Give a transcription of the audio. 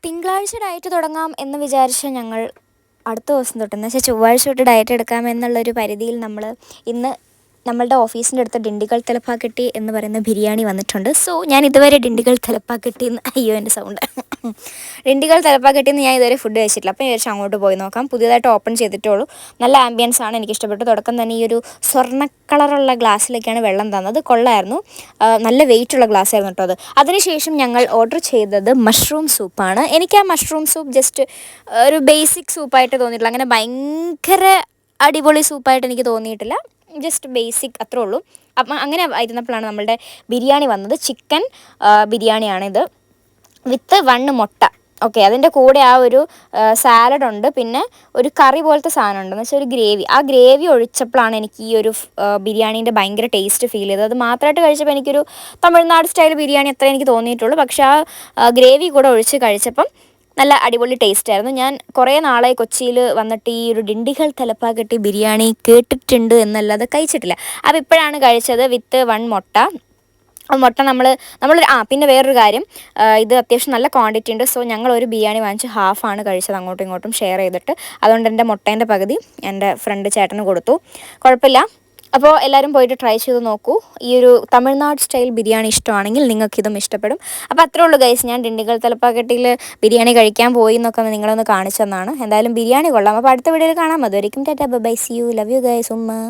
തിങ്കളാഴ്ച ഡയറ്റ് തുടങ്ങാം എന്ന് വിചാരിച്ച ഞങ്ങൾ അടുത്ത ദിവസം തൊട്ട് എന്ന് വെച്ചാൽ ചൊവ്വാഴ്ച തൊട്ട് ഡയറ്റ് എടുക്കാമെന്നുള്ളൊരു പരിധിയിൽ നമ്മൾ ഇന്ന് നമ്മളുടെ ഓഫീസിൻ്റെ അടുത്ത് ഡിണ്ടിഗൽ തലപ്പാക്കട്ടി എന്ന് പറയുന്ന ബിരിയാണി വന്നിട്ടുണ്ട്. സോ ഞാൻ ഇതുവരെ ഡിണ്ടിഗൽ തലപ്പാക്കട്ടി എന്ന് അയ്യോ എൻ്റെ സൗണ്ട് ഡിണ്ടിഗൽ തലപ്പാക്കട്ടി എന്ന് ഞാൻ ഇതുവരെ ഫുഡ് കഴിച്ചിട്ടില്ല. അപ്പോൾ വിചാരിച്ചു അങ്ങോട്ട് പോയി നോക്കാം. പുതിയതായിട്ട് ഓപ്പൺ ചെയ്തിട്ടുള്ളൂ. നല്ല ആംബിയൻസ് ആണ്, എനിക്കിഷ്ടപ്പെട്ടു. തുടക്കം തന്നെ ഈ ഒരു സ്വർണ്ണ കളറുള്ള ഗ്ലാസ്സിലേക്കാണ് വെള്ളം തന്നത്. കൊള്ളായിരുന്നു, നല്ല വെയിറ്റുള്ള ഗ്ലാസ് ആയിരുന്നു കേട്ടോ അത്. അതിനുശേഷം ഞങ്ങൾ ഓർഡർ ചെയ്തത് മഷ്റൂം സൂപ്പാണ്. എനിക്ക് ആ മഷ്റൂം സൂപ്പ് ജസ്റ്റ് ഒരു ബേസിക് സൂപ്പായിട്ട് തോന്നിയിട്ടില്ല. അങ്ങനെ ഭയങ്കര അടിപൊളി സൂപ്പായിട്ട് എനിക്ക് തോന്നിയിട്ടില്ല. ജസ്റ്റ് ബേസിക് അത്രേ ഉള്ളൂ. അപ്പം അങ്ങനെ ആയിരുന്നപ്പോഴാണ് നമ്മളുടെ ബിരിയാണി വന്നത്. ചിക്കൻ ബിരിയാണിയാണിത് വിത്ത് 1 മുട്ട. ഓക്കെ, അതിൻ്റെ കൂടെ ആ ഒരു സാലഡുണ്ട്, പിന്നെ ഒരു കറി പോലത്തെ സാധനം ഉണ്ട്, എന്ന് വെച്ചാൽ ഒരു ഗ്രേവി. ആ ഗ്രേവി ഒഴിച്ചപ്പോഴാണ് എനിക്ക് ഈ ഒരു ബിരിയാണീൻ്റെ ഭയങ്കര ടേസ്റ്റ് ഫീൽ ചെയ്തത്. അത് മാത്രമായിട്ട് കഴിച്ചപ്പോൾ എനിക്കൊരു തമിഴ്നാട് സ്റ്റൈൽ ബിരിയാണി അത്ര എനിക്ക് തോന്നിയിട്ടുള്ളൂ. പക്ഷേ ആ ഗ്രേവി കൂടെ ഒഴിച്ച് കഴിച്ചപ്പം നല്ല അടിപൊളി ടേസ്റ്റ് ആയിരുന്നു. ഞാൻ കുറേ നാളായി കൊച്ചിയിൽ വന്നിട്ട് ഈ ഒരു ഡിണ്ടിഗൽ തലപ്പാക്കട്ടി ബിരിയാണി കേട്ടിട്ടുണ്ട് എന്നല്ലാതെ കഴിച്ചിട്ടില്ല. അപ്പോൾ ഇപ്പോഴാണ് കഴിച്ചത് വിത്ത് 1 മുട്ട. മുട്ട നമ്മൾ പിന്നെ വേറൊരു കാര്യം, ഇത് അത്യാവശ്യം നല്ല ക്വാണ്ടിറ്റി ഉണ്ട്. സോ ഞങ്ങൾ ഒരു ബിരിയാണി വാങ്ങിച്ച് ഹാഫാണ് കഴിച്ചത്, അങ്ങോട്ടും ഇങ്ങോട്ടും ഷെയർ ചെയ്തിട്ട്. അതുകൊണ്ട് എൻ്റെ മുട്ടേൻ്റെ പകുതി എൻ്റെ ഫ്രണ്ട് ചേട്ടന് കൊടുത്തു. കുഴപ്പമില്ല. അപ്പോൾ എല്ലാവരും പോയിട്ട് ട്രൈ ചെയ്ത് നോക്കൂ. ഈ ഒരു തമിഴ്നാട് സ്റ്റൈൽ ബിരിയാണി ഇഷ്ടമാണെങ്കിൽ നിങ്ങൾക്കിതും ഇഷ്ടപ്പെടും. അപ്പോൾ അത്രേ ഉള്ളൂ ഗൈസ്. ഞാൻ ഡിണ്ടിഗൽ തലപ്പാക്കട്ടിയിൽ ബിരിയാണി കഴിക്കാൻ പോയി എന്നൊക്കെ നിങ്ങളൊന്ന് കാണിച്ചെന്നാണ്. എന്തായാലും ബിരിയാണി കൊള്ളാം. അപ്പോൾ അടുത്ത വീഡിയോയിൽ കാണാം. അതുവരെയും tata bye, see you, love you guys, ഉമ്മ.